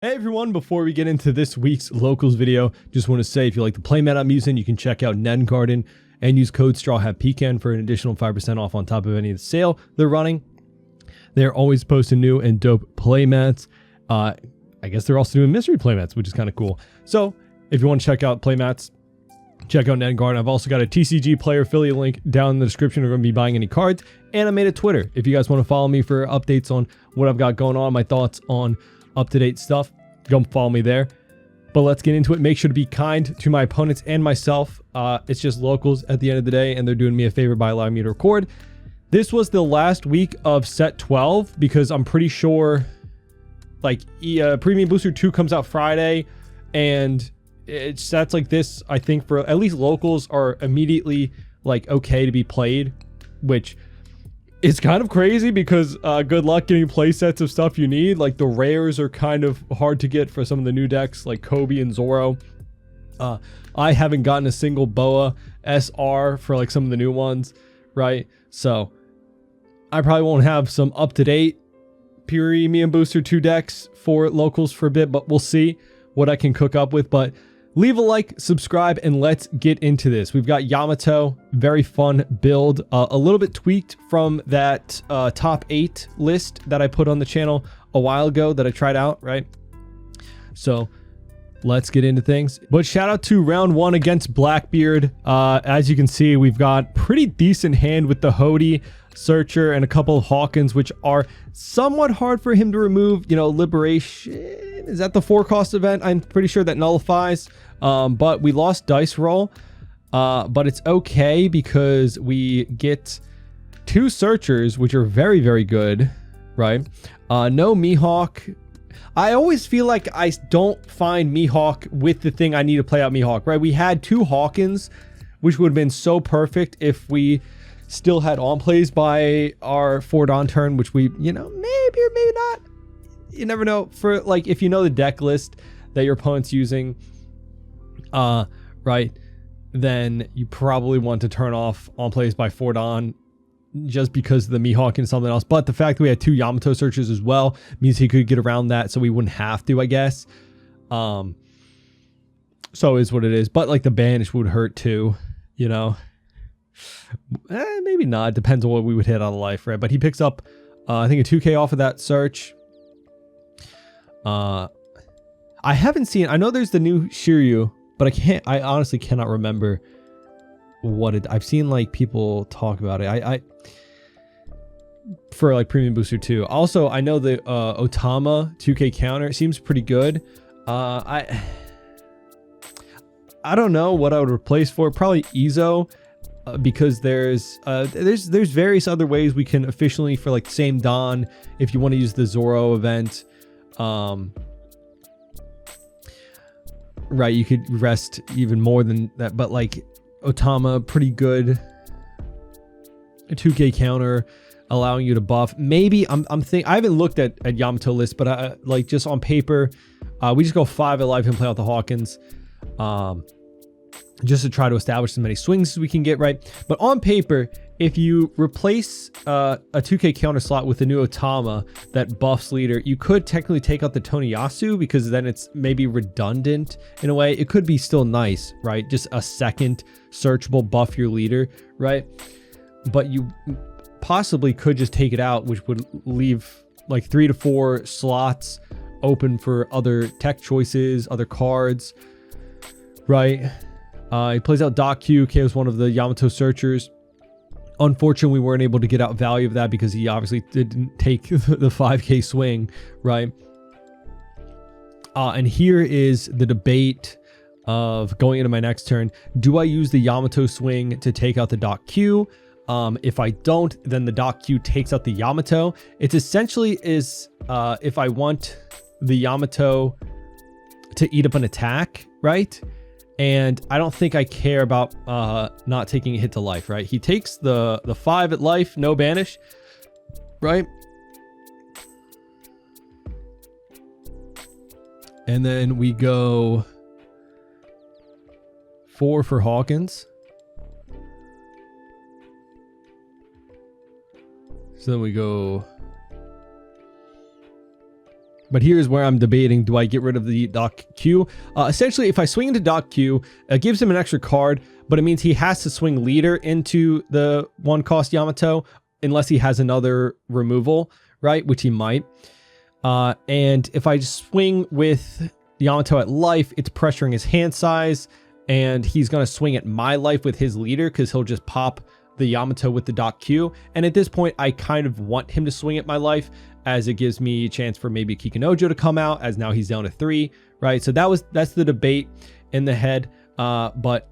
Hey everyone, before we get into this week's locals video, just want to say if you like the playmat I'm using, you can check out Nen Garden and use code STRAWHATPECAN for an additional 5% off on top of any of the sale they're running. They're always posting new and dope playmats. I guess they're also doing mystery playmats, which is kind of cool. So if you want to check out playmats, check out Nen Garden. I've also got a TCG player affiliate link down in the description if you're going to be buying any cards. And I made a Twitter if you guys want to follow me for updates on what I've got going on, my thoughts on up-to-date stuff. Go follow me there. But let's get into it. Make sure to be kind to my opponents and myself. It's just locals at the end of the day, and they're doing me a favor by allowing me to record. This was the last week of set 12 because I'm pretty sure like Premium Booster 2 comes out Friday, and it's sets like this, I think, for at least locals are immediately like okay to be played, which it's kind of crazy because good luck getting play sets of stuff you need. Like the rares are kind of hard to get for some of the new decks like Kobe and Zoro. I haven't gotten a single Boa SR for like some of the new ones, right? So I probably won't have some up-to-date Premium Booster 2 decks for locals for a bit, but we'll see what I can cook up with. But leave a like, subscribe, and let's get into this. We've got Yamato, very fun build, a little bit tweaked from that top 8 list that I put on the channel a while ago that I tried out, right? So let's get into things. But shout out to round 1 against Blackbeard. As you can see, we've got pretty decent hand with the Hody, Searcher, and a couple of Hawkins, which are somewhat hard for him to remove. You know, Liberation is at the 4-cost event. I'm pretty sure that nullifies. But we lost dice roll. But it's okay because we get 2 Searchers, which are very, very good, right? No Mihawk. I always feel like I don't find Mihawk with the thing I need to play out Mihawk, right? We had 2 Hawkins, which would have been so perfect if we still had on plays by our 4-Dawn turn, which we, you know, maybe or maybe not. You never know. For like, if you know the deck list that your opponent's using, right, then you probably want to turn off on plays by 4-Dawn just because of the Mihawk and something else. But the fact that we had 2 Yamato searches as well means he could get around that, so we wouldn't have to, I guess. So is what it is. But like the banish would hurt too, you know. Maybe not. It depends on what we would hit out of life, right? But he picks up, I think, a 2k off of that search. I haven't seen. I know there's the new Shiryu, but I honestly cannot remember what it. I've seen like people talk about it. I for like Premium Booster 2. Also, I know the Otama 2k counter seems pretty good. I don't know what I would replace for. Probably Izo. Because there's various other ways we can efficiently for like same Dawn if you want to use the Zoro event. Right, you could rest even more than that, but like Otama, pretty good. A 2k counter, allowing you to buff. Maybe I haven't looked at Yamato list, but like just on paper, we just go 5 at life and play out the Hawkins. Just to try to establish as many swings as we can get, right? But on paper, if you replace a 2k counter slot with a new Otama that buffs leader, you could technically take out the Toniyasu because then it's maybe redundant in a way. It could be still nice, right? Just a second searchable buff your leader, right? But you possibly could just take it out, which would leave like 3 to 4 slots open for other tech choices, other cards, right? He plays out Doc Q, KOs one of the Yamato searchers. Unfortunately, we weren't able to get out value of that because he obviously didn't take the 5k swing, right? And here is the debate of going into my next turn. Do I use the Yamato swing to take out the Doc Q? If I don't, then the Doc Q takes out the Yamato. It's essentially if I want the Yamato to eat up an attack, right? And I don't think I care about not taking a hit to life, right? He takes the 5 at life, no banish, right? And then we go 4 for Hawkins. So then we go But here's where I'm debating, do I get rid of the Doc Q? Essentially, if I swing into Doc Q, it gives him an extra card, but it means he has to swing Leader into the 1-cost Yamato, unless he has another removal, right? Which he might. And if I just swing with Yamato at life, it's pressuring his hand size, and he's going to swing at my life with his Leader, because he'll just pop the Yamato with the Doc Q. And at this point, I kind of want him to swing at my life, as it gives me a chance for maybe Kikunojo to come out, as now he's down to 3, right? So that's the debate in the head. But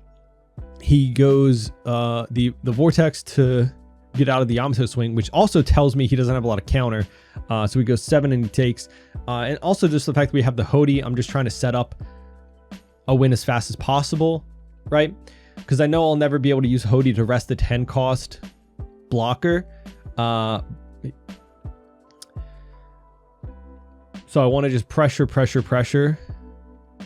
he goes the Vortex to get out of the Yamato swing, which also tells me he doesn't have a lot of counter. So he goes 7 and he takes. And also just the fact that we have the Hody, I'm just trying to set up a win as fast as possible, right? Because I know I'll never be able to use Hody to rest the 10-cost blocker. So I want to just pressure.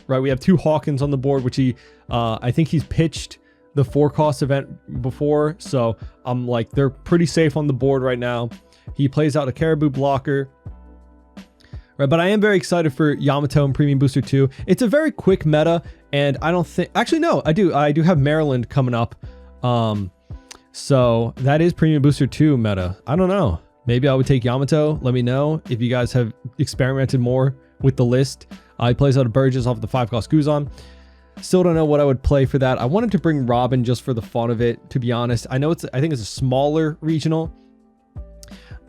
Right, we have 2 Hawkins on the board, which he, I think he's pitched the 4-cost event before. So I'm like, they're pretty safe on the board right now. He plays out a Caribou blocker. Right, but I am very excited for Yamato and Premium Booster 2. It's a very quick meta, and I don't think, actually no, I do have Maryland coming up. So that is Premium Booster 2 meta. I don't know. Maybe I would take Yamato. Let me know if you guys have experimented more with the list. He plays out of Burgess off the 5-cost Guzan. Still don't know what I would play for that. I wanted to bring Robin just for the fun of it, to be honest. I know I think it's a smaller regional,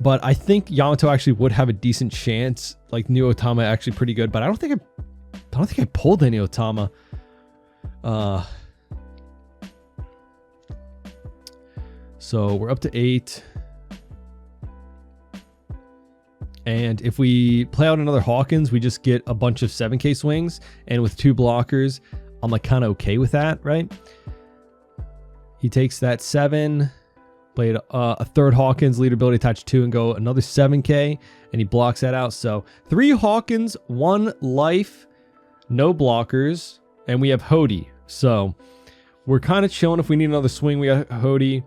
but I think Yamato actually would have a decent chance. Like Neo Otama actually pretty good, but I don't think I pulled any Otama. So we're up to 8. And if we play out another Hawkins, we just get a bunch of 7k swings. And with 2 blockers, I'm like kind of okay with that, right? He takes that 7, played a 3rd Hawkins, leader ability attach 2, and go another 7k, and he blocks that out. So 3 Hawkins, 1 life, no blockers, and we have Hody. So we're kind of chilling. If we need another swing, we got Hody.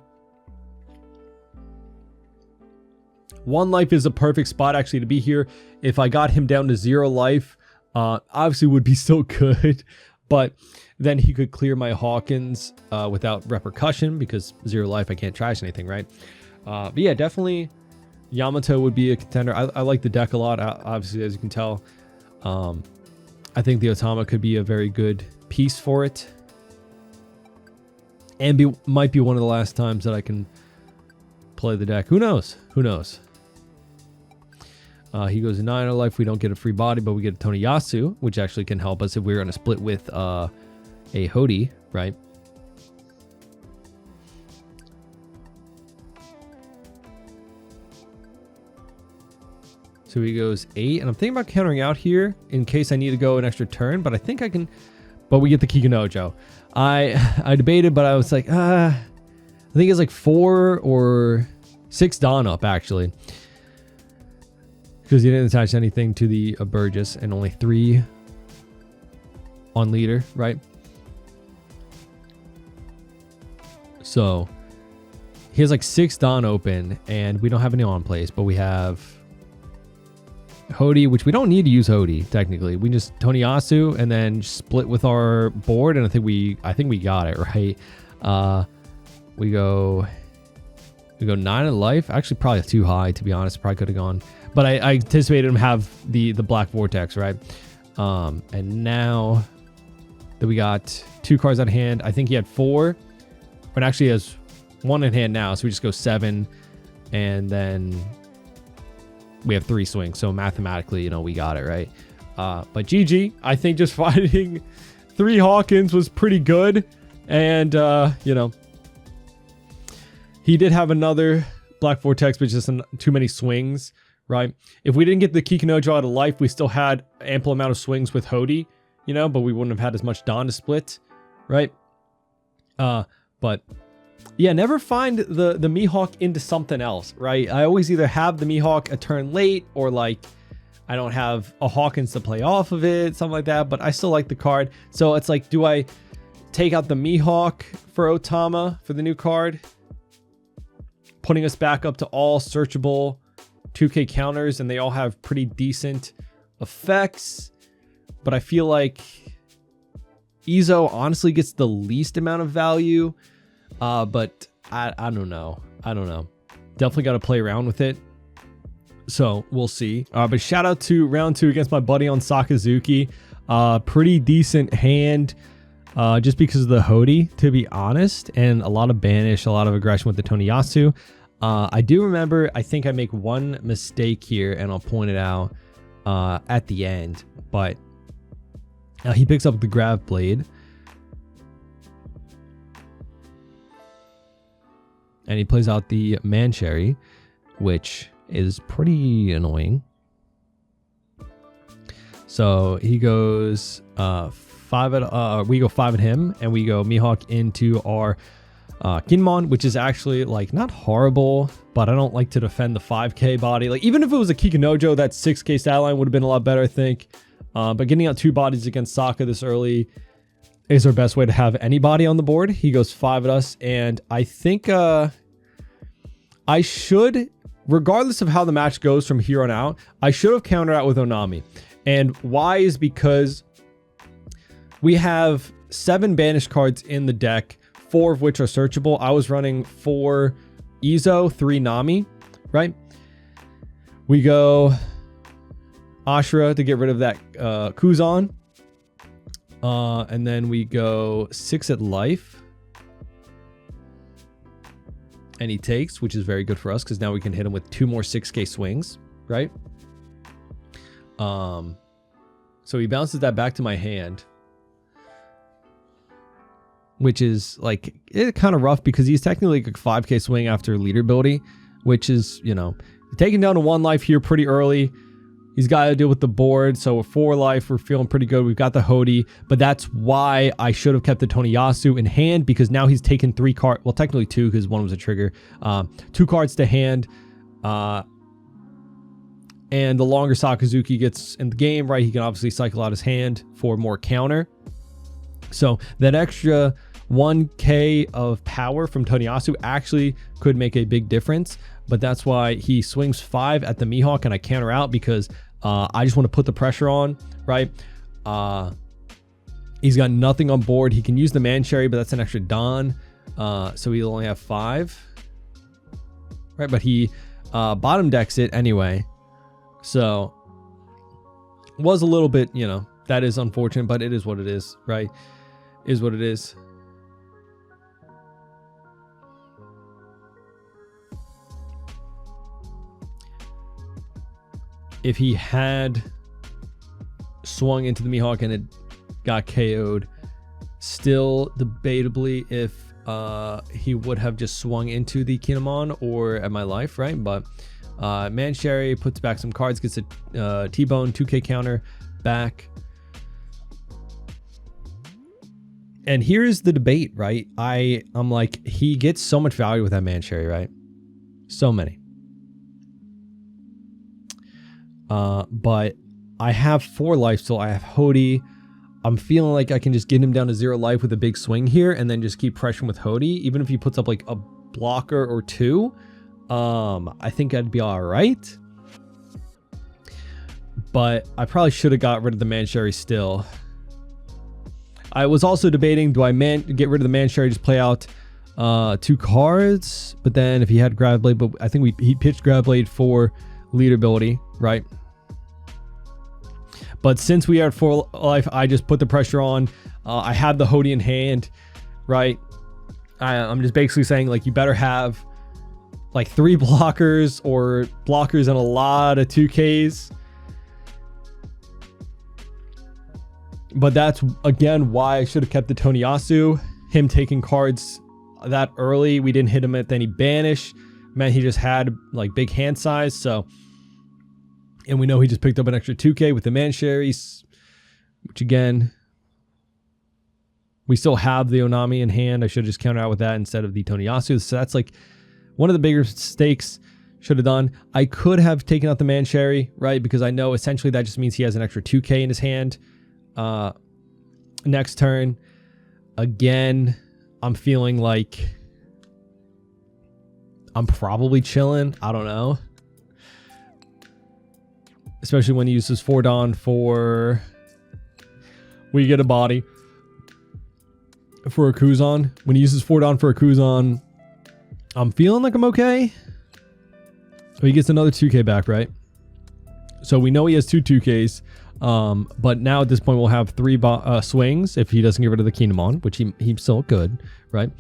1 life is a perfect spot actually to be here. If I got him down to 0 life, obviously would be still good, but then he could clear my Hawkins without repercussion, because 0 life, I can't trash anything, right? But yeah, definitely Yamato would be a contender. I like the deck a lot, obviously, as you can tell. I think the Otama could be a very good piece for it, and might be one of the last times that I can play the deck. Who knows? Who knows? He goes 9 of life. We don't get a free body, but we get a Toniyasu, which actually can help us if we're going to split with a Hody, right? So he goes 8, and I'm thinking about countering out here in case I need to go an extra turn, but I think I can. But we get the Kikunojo. I debated, but I was like, I think it's like 4 or 6 Dawn up actually, because he didn't attach anything to the Burgess, and only 3 on leader, right? So he has like 6 Dawn open, and we don't have any on plays, but we have Hody, which we don't need to use Hody technically. We just Toniyasu and then split with our board, and I think we got it right. We go 9 of life. Actually, probably too high, to be honest. Probably could have gone, but I anticipated him have the Black Vortex, right? And now that we got 2 cards on hand, I think he had 4, but actually he has 1 in hand now. So we just go 7, and then we have 3 swings. So mathematically, we got it, right? But GG, I think just finding 3 Hawkins was pretty good, and he did have another Black Vortex, but just too many swings, right? If we didn't get the Kikunojo out of life, we still had ample amount of swings with Hody, but we wouldn't have had as much Dawn to split, right? But yeah, never find the Mihawk into something else, right? I always either have the Mihawk a turn late, or like I don't have a Hawkins to play off of it, something like that, but I still like the card. So it's like, do I take out the Mihawk for Otama for the new card, putting us back up to all searchable 2k counters, and they all have pretty decent effects, but I feel like Izo honestly gets the least amount of value. But I don't know. Definitely got to play around with it. So we'll see. But shout out to round 2 against my buddy on Sakazuki. Pretty decent hand. Just because of the Hody, to be honest, and a lot of banish, a lot of aggression with the Toniyasu. I do remember, I think I make one mistake here, and I'll point it out at the end. But he picks up the Grav Blade. And he plays out the Mancherry, which is pretty annoying. So he goes 5 at we go 5 at him, and we go Mihawk into our Kinmon, which is actually like not horrible, but I don't like to defend the 5k body. Like even if it was a Kikunojo, that 6k stat line would have been a lot better, I think. But getting out 2 bodies against Sokka this early is our best way to have anybody on the board. He goes 5 at us, and I think I should, regardless of how the match goes from here on out, I should have countered out with Onami. And why is because we have 7 banished cards in the deck, 4 of which are searchable. I was running 4 Izo, 3 Nami, right? We go Ashura to get rid of that Kuzan. And then we go 6 at life. And he takes, which is very good for us because now we can hit him with 2 more 6k swings, right? So he bounces that back to my hand, which is like kind of rough because he's technically like a 5k swing after leader ability, which is, you know, taking down to 1 life here pretty early. He's got to deal with the board. So with 4 life, we're feeling pretty good. We've got the Hody, but that's why I should have kept the Toniyasu in hand, because now he's taken 3 cards. Well, technically 2 because 1 was a trigger. 2 cards to hand. And the longer Sakazuki gets in the game, right, he can obviously cycle out his hand for more counter. So that extra 1k of power from Toniyasu actually could make a big difference. But that's why he swings 5 at the Mihawk and I counter out, because I just want to put the pressure on, right? He's got nothing on board. He can use the Mancherry, but that's an extra Don. So he'll only have 5. Right, but he bottom decks it anyway. So was a little bit, you know, that is unfortunate, but it is what it is, right? Is what it is. If he had swung into the Mihawk and it got KO'd, still debatably if he would have just swung into the Kinemon or at my life, right? But Mancherry puts back some cards, gets a T-Bone 2k counter back. And here's the debate, right? I'm like, he gets so much value with that Mancherry, right? So many. But I have 4 life still. I have Hody. I'm feeling like I can just get him down to 0 life with a big swing here and then just keep pressuring with Hody. Even if he puts up like a blocker or 2, I think I'd be all right. But I probably should have got rid of the Mancherry still. I was also debating, do I get rid of the Mancherry, just play out 2 cards? But then if he had Grav Blade, but I think he pitched Grav Blade for leader ability, right? But since we are at 4 life, I just put the pressure on. I have the Hody in hand, right? I'm just basically saying, like, you better have like 3 blockers or blockers and a lot of 2Ks. But that's, again, why I should have kept the Toniyasu. Him taking cards that early, we didn't hit him at any banish. Meant he just had like big hand size. So, and we know he just picked up an extra 2k with the Mancherry, which again, we still have the Onami in hand. I should have just countered out with that instead of the Toniyasu. So that's like one of the bigger mistakes should have done. I could have taken out the Mancherry, right? Because I know essentially that just means he has an extra 2k in his hand. Next turn, again, I'm feeling like I'm probably chilling. I don't know. especially when he uses 4 Dawn for... We get a body for a Kuzan. When he uses 4 Dawn for a Kuzan, I'm feeling like I'm okay. So he gets another 2k back, right? So we know he has 2 2ks. But now at this point we'll have 3 swings if he doesn't get rid of the Kinemon, which he's still good, right?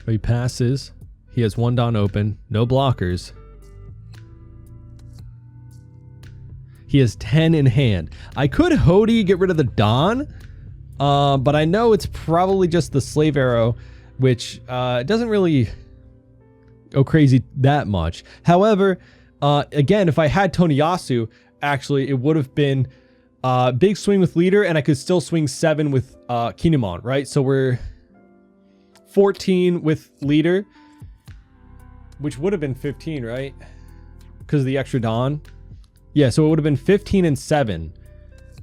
He passes. He has 1 Dawn open, no blockers. He has 10 in hand. I could Hody get rid of the Dawn, but I know it's probably just the Slave Arrow, which doesn't really go crazy that much. However, again, if I had Toniyasu, actually, it would have been big swing with leader, and I could still swing 7 with Kinemon, right? So we're 14 with leader, which would have been 15, right? Because of the extra Dawn. Yeah, so it would have been 15 and 7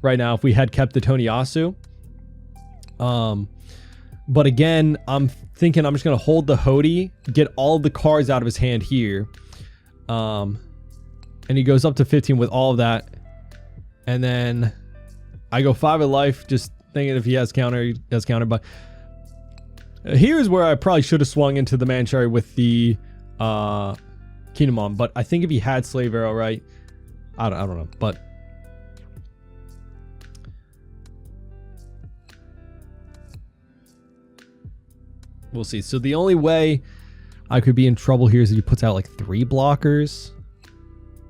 right now if we had kept the Toniyasu. But again, I'm thinking I'm just going to hold the Hody, get all the cards out of his hand here. And he goes up to 15 with all of that. And then I go 5 of life, just thinking if he has counter, he has counter. But here's where I probably should have swung into the Mancherry with the Kinemon. But I think if he had Slave Arrow, right? I don't know. But we'll see. So the only way I could be in trouble here is if he puts out like 3 blockers,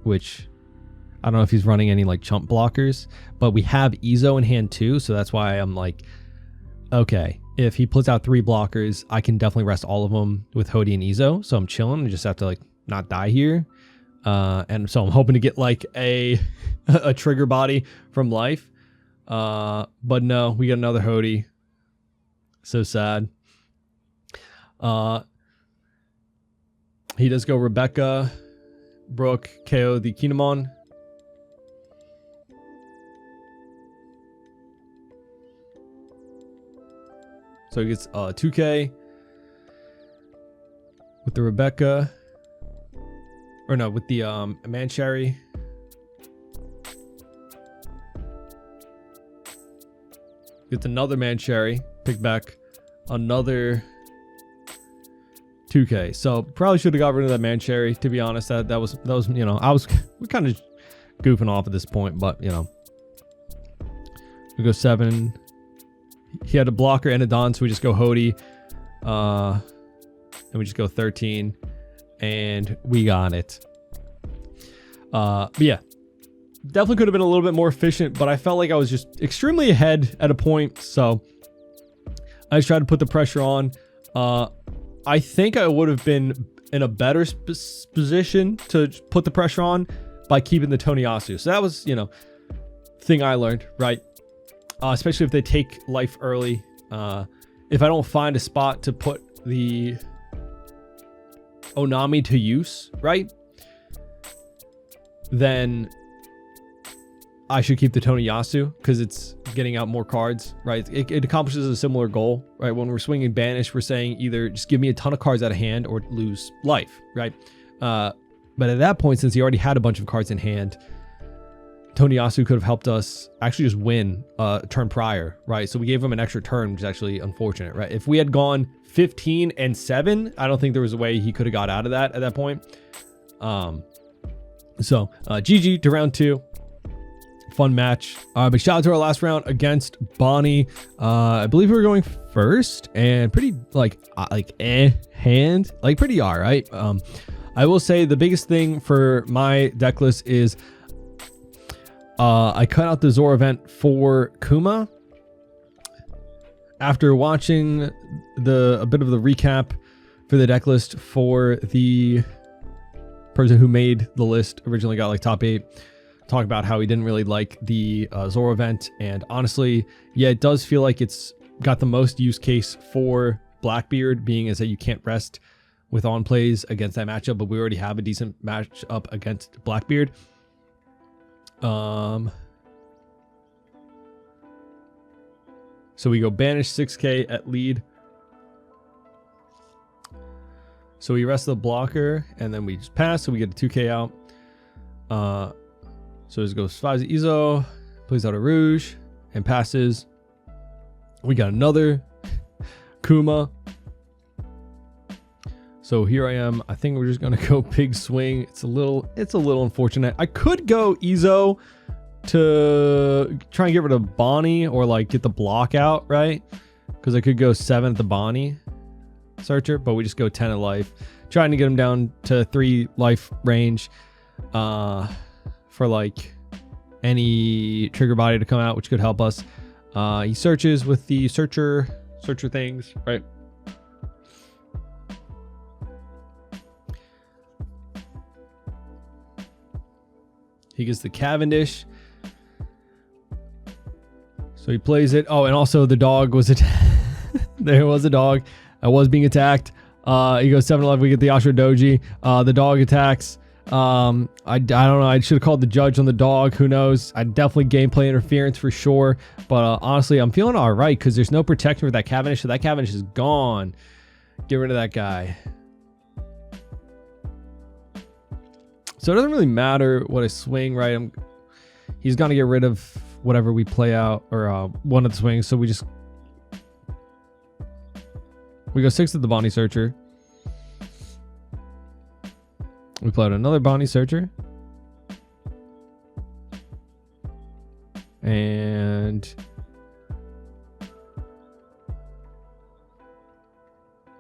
which I don't know if he's running any like chump blockers, but we have Izo in hand too. So that's why I'm like, okay, if he puts out 3 blockers, I can definitely rest all of them with Hody and Izo. So I'm chilling. I just have to like not die here. And so I'm hoping to get like a trigger body from life. But no, we got another Hody. So sad. He does go Rebecca, Brooke, KO the Kinemon. So he gets 2k with the Rebecca. Or no, with the Mancherry. Gets another Mancherry. Pick back another 2k. So probably should have got rid of that Mancherry, to be honest. That was you know, we're kind of goofing off at this point, but you know. We go 7. He had a blocker and a Dawn, so we just go Hody. And we just go 13. And we got it. But yeah, definitely could have been a little bit more efficient, but I felt like I was just extremely ahead at a point. So I just tried to put the pressure on. I think I would have been in a better position to put the pressure on by keeping the Toniyasu. So that was, you know, thing I learned, right? Especially if they take life early. If I don't find a spot to put the Onami to use, right, then I should keep the Toniyasu because it's getting out more cards, right? It accomplishes a similar goal, right? When we're swinging Banish, we're saying either just give me a ton of cards out of hand or lose life, right? But at that point, since he already had a bunch of cards in hand, Toniyasu could have helped us actually just win a turn prior, right? So we gave him an extra turn, which is actually unfortunate, right? If we had gone 15 and 7, I don't think there was a way he could have got out of that at that point. So GG to round 2. Fun match. But shout out to our last round against Bonney. I believe we were going first and pretty hand, like pretty all right. I will say the biggest thing for my deck list is I cut out the Zoro event for Kuma. After watching a bit of the recap for the deck list for the person who made the list, originally got like top 8, talk about how he didn't really like the Zoro event, and honestly, yeah, it does feel like it's got the most use case for Blackbeard, being as that you can't rest with on plays against that matchup, but we already have a decent matchup against Blackbeard. So we go banish 6k at lead. So we rest the blocker and then we just pass. So we get a 2k out. So this goes 5 Izo, plays out a Rouge and passes. We got another Kuma. So here I am. I think we're just gonna go big swing. It's a little unfortunate. I could go Izo to try and get rid of Bonney or like get the block out, right? Because I could go 7 at the Bonney searcher, but we just go 10 at life, trying to get him down to 3 life range for like any trigger body to come out, which could help us. He searches with the searcher things, right? He gets the Cavendish. So he plays it. Oh, and also the dog was there was a dog. I was being attacked. He goes 7-11. We get the Ashura Doji. The dog attacks. I don't know. I should have called the judge on the dog. Who knows? I definitely gameplay interference for sure. But honestly, I'm feeling all right because there's no protection for that Cavendish. So that Cavendish is gone. Get rid of that guy. So it doesn't really matter what I swing, right? He's gonna get rid of whatever we play out, or one of the swings. So we go 6 at the Bonney Searcher. We play out another Bonney Searcher. And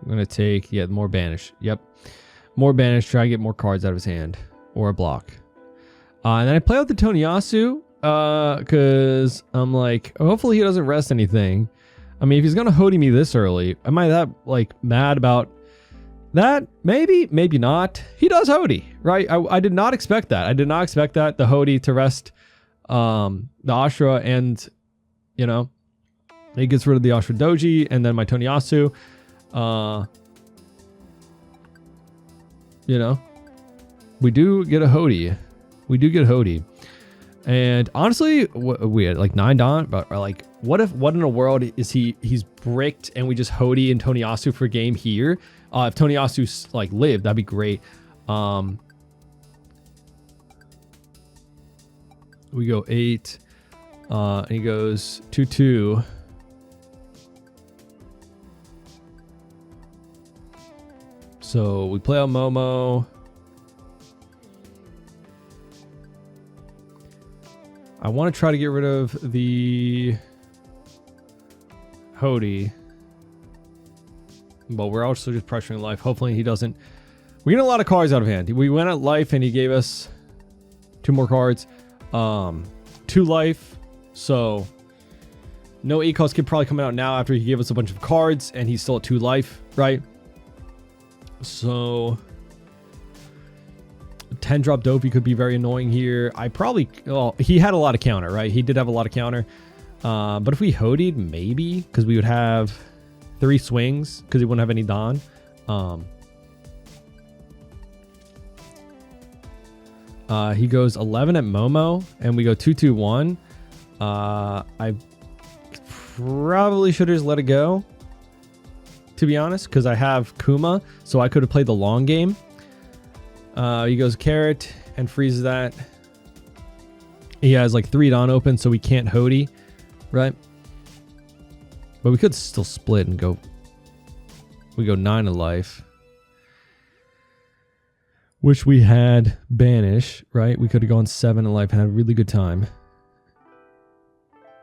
I'm gonna take, more banish. Yep. More banish, try to get more cards out of his hand. Or a block. And then I play out the Toniyasu because I'm like, hopefully he doesn't rest anything. I mean, if he's gonna Hody me this early, am I that like mad about that? Maybe not. He does Hody, right? I did not expect that. I did not expect that, the Hody to rest the Ashura, and you know, he gets rid of the Ashura Doji and then my Toniyasu. You know, we do get a Hody. And honestly, we had like 9 Don, but like, what in the world is he's bricked and we just Hody and Toniyasu for a game here? If Toniyasu like lived, that'd be great. We go 8, and he goes 2-2. So we play out Momo. I want to try to get rid of the Hody, but we're also just pressuring life. Hopefully he doesn't. We get a lot of cards out of hand. We went at life and he gave us 2 more cards. 2 life. So no Ecos kid probably coming out now after he gave us a bunch of cards and he's still at 2 life, right? So 10 drop Dopey could be very annoying here. He had a lot of counter, right? He did have a lot of counter. But if we Hodied, maybe, because we would have 3 swings because he wouldn't have any Don. He goes 11 at Momo and we go 2-2-1. I probably should have just let it go, to be honest, because I have Kuma, so I could have played the long game. He goes Carrot and freezes that. He has like 3 Don open, so we can't Hody, right? But we could still split and go. We go 9 of life, which we had banish, right? We could have gone 7 of life and had a really good time.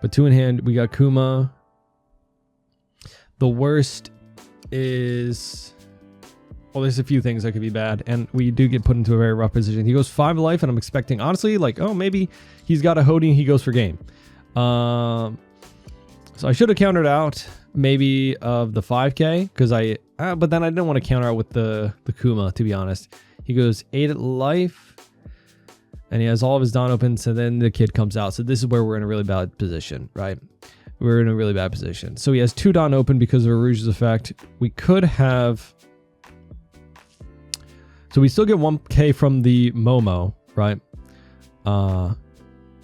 But 2 in hand, we got Kuma. The worst is, well, there's a few things that could be bad, and we do get put into a very rough position. He goes 5 life, and I'm expecting, honestly, like, oh, maybe he's got a Hody and he goes for game. So I should have countered out maybe of the 5k, because but then I didn't want to counter out with the Kuma, to be honest. He goes 8 at life, and he has all of his Don open, so then the kid comes out. So this is where we're in a really bad position, right? We're in a really bad position. So he has 2 Don open because of a Rouge's effect. We could have... So we still get 1k from the Momo, right?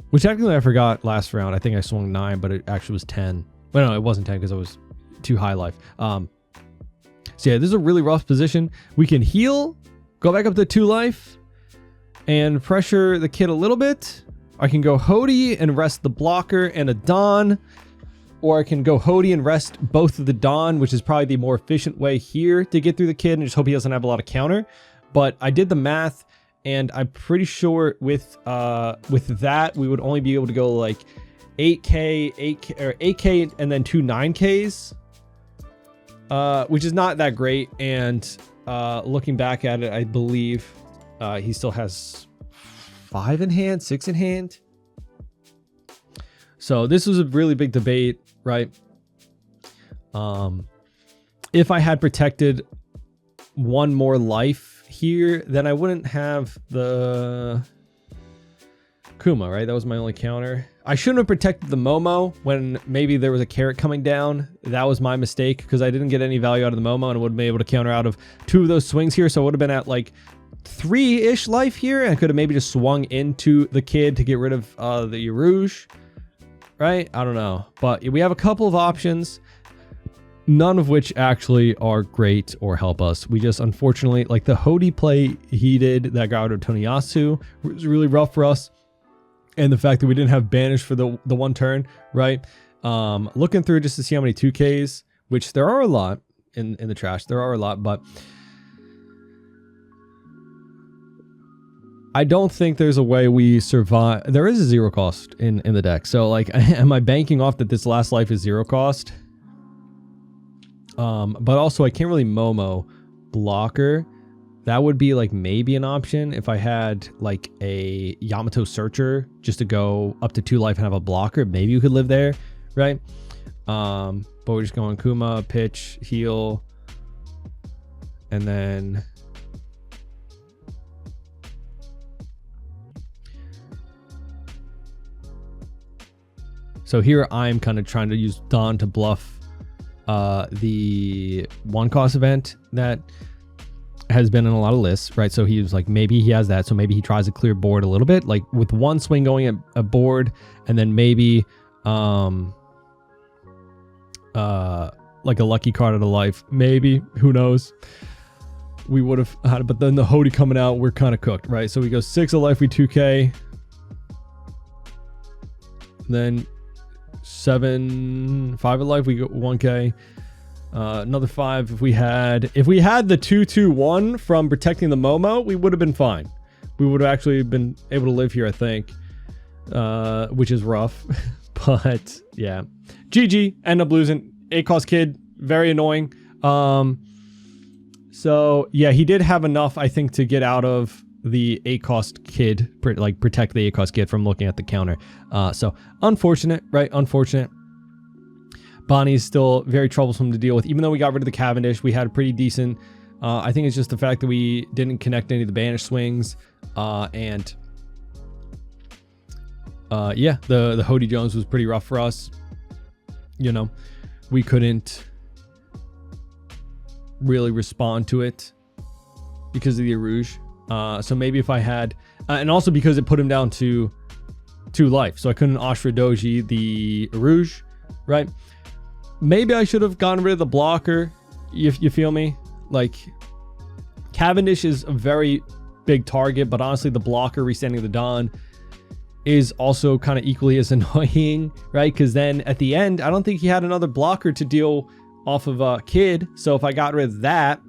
Which technically I forgot last round. I think I swung 9, but it actually was 10. Well, no, it wasn't 10 because I was too high life. So yeah, this is a really rough position. We can heal, go back up to 2 life, and pressure the kid a little bit. I can go Hody and rest the blocker and a Don. Or I can go Hody and rest both of the Don, which is probably the more efficient way here to get through the kid and just hope he doesn't have a lot of counter. But I did the math, and I'm pretty sure with that, we would only be able to go like 8K, and then 2 9Ks. Which is not that great, and looking back at it, I believe he still has 5 in hand, 6 in hand. So this was a really big debate, right? If I had protected 1 more life here, then I wouldn't have the Kuma, right? That was my only counter. I shouldn't have protected the Momo when maybe there was a carrot coming down. That was my mistake because I didn't get any value out of the Momo and would have been able to counter out of 2 of those swings here. So I would have been at like 3-ish life here. And I could have maybe just swung into the kid to get rid of the Rouge, right? I don't know. But we have a couple of options, none of which actually are great or help us. We just unfortunately, like the Hody play he did that got out of Toniyasu was really rough for us. And the fact that we didn't have banish for the 1 turn, right? Looking through just to see how many 2Ks, which there are a lot in the trash. There are a lot, but I don't think there's a way we survive. There is a 0 cost in the deck. So like, am I banking off that this last life is 0 cost? But also I can't really Momo blocker. That would be like maybe an option if I had like a Yamato Searcher just to go up to 2 life and have a blocker. Maybe you could live there, right? But we're just going Kuma, pitch, heal, and then so here I'm kind of trying to use Don to bluff the 1 cost event that has been in a lot of lists, right? So he was like, maybe he has that, so maybe he tries to clear board a little bit, like with 1 swing going at a board, and then maybe like a lucky card of the life, maybe, who knows, we would have had it. But then the Hody coming out, we're kind of cooked, right? So we go 6 of life, we 2K, then 5 of life, we go 1K. Another 5. If we had the 2/2/1 from protecting the Momo, we would have been fine. We would have actually been able to live here, I think, which is rough. But yeah, GG. End up losing. 8 cost kid, very annoying. So yeah, he did have enough, I think, to get out of the 8 cost kid, like protect the 8 cost kid from looking at the counter. So unfortunate, right? Unfortunate. Bonney is still very troublesome to deal with. Even though we got rid of the Cavendish, we had a pretty decent. I think it's just the fact that we didn't connect any of the banish swings. And yeah, the Hody Jones was pretty rough for us. You know, we couldn't really respond to it because of the Rouge. So maybe if I had, and also because it put him down to 2 life, so I couldn't Ashra Doji the Rouge, right? Maybe I should have gotten rid of the blocker. You feel me? Like, Cavendish is a very big target, but honestly, the blocker restanding the Don is also kind of equally as annoying, right? Because then at the end, I don't think he had another blocker to deal off of a kid. So if I got rid of that,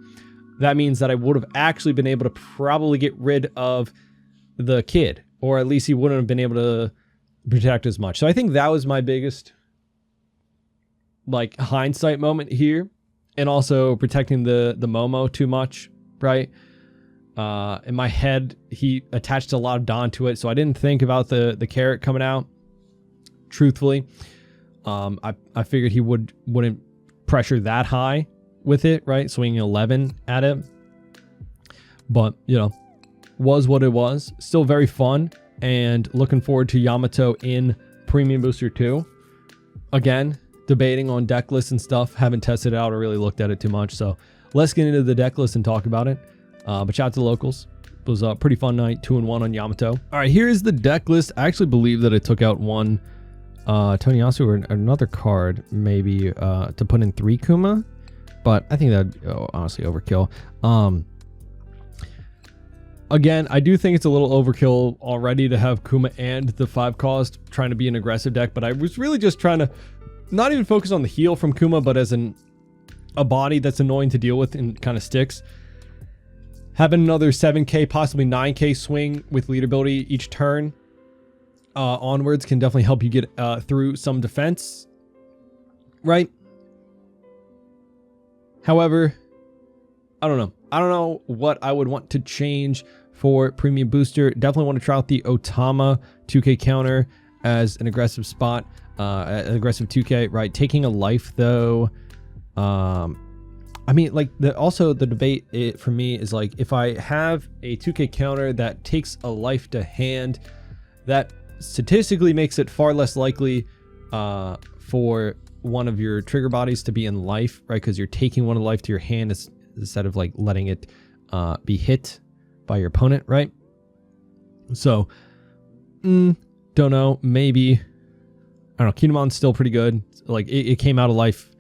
that means that I would have actually been able to probably get rid of the kid, or at least he wouldn't have been able to protect as much. So I think that was my biggest like hindsight moment here, and also protecting the Momo too much, right? In my head, he attached a lot of Don to it, so I didn't think about the carrot coming out. Truthfully, I figured he wouldn't pressure that high with it, right? Swinging 11 at it, but you know, was what it was. Still very fun, and looking forward to Yamato in Premium Booster 2. Again, debating on deck lists and stuff. Haven't tested it out or really looked at it too much. So let's get into the deck list and talk about it. But shout out to the locals. It was a pretty fun night. 2-1 on Yamato. All right, here is the deck list. I actually believe that I took out one Toniyasu or another card, maybe to put in 3 Kuma, but I think that'd honestly overkill. Again, I do think it's a little overkill already to have Kuma and the 5 cost trying to be an aggressive deck, but I was really just trying to not even focus on the heal from Kuma, but as a body that's annoying to deal with and kind of sticks. Having another 7k, possibly 9k swing with lead ability each turn onwards can definitely help you get through some defense, right? However, I don't know. I don't know what I would want to change for premium booster. Definitely want to try out the Otama 2k counter as an aggressive spot, an aggressive 2k, right? Taking a life though. I mean, like, also the debate for me is like, if I have a 2k counter that takes a life to hand, that statistically makes it far less likely for one of your trigger bodies to be in life, right? Because you're taking one of the life to your hand instead of like letting it be hit by your opponent, right? So, don't know. Maybe, I don't know. Kinemon's still pretty good. Like, it came out of life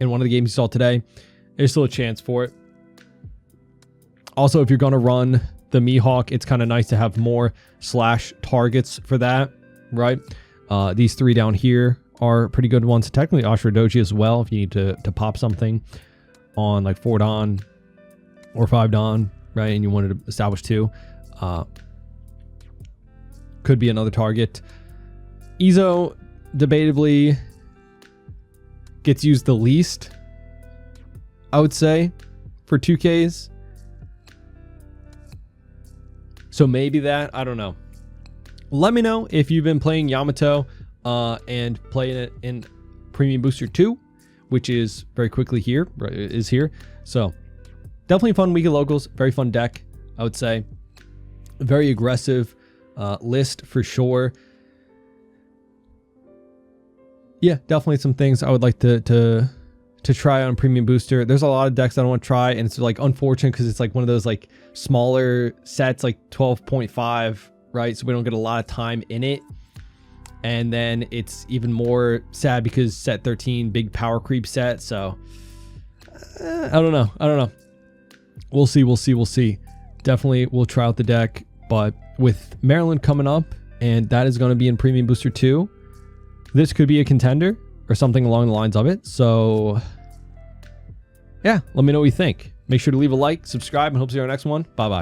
in one of the games you saw today. There's still a chance for it. Also, if you're going to run the Mihawk, it's kind of nice to have more slash targets for that, right? These 3 down here are pretty good ones. Technically, Ashura Doji as well, if you need to pop something on like 4 Dawn or 5 Dawn, right? And you wanted to establish 2. Could be another target. Izo, debatably, gets used the least, I would say, for 2Ks. So maybe that, I don't know. Let me know if you've been playing Yamato and playing it in Premium Booster 2, which is very quickly here, is here. So definitely a fun week of locals, very fun deck, I would say. Very aggressive list for sure. Yeah, definitely some things I would like to try on Premium Booster. There's a lot of decks I don't want to try, and it's like unfortunate because it's like one of those like smaller sets, like 12.5, right? So we don't get a lot of time in it. And then it's even more sad because set 13, big power creep set. So I don't know. We'll see. Definitely we'll try out the deck, but with Maryland coming up, and that is going to be in Premium Booster 2, this could be a contender or something along the lines of it. So yeah, let me know what you think. Make sure to leave a like, subscribe, and hope to see you on our next one. Bye-bye.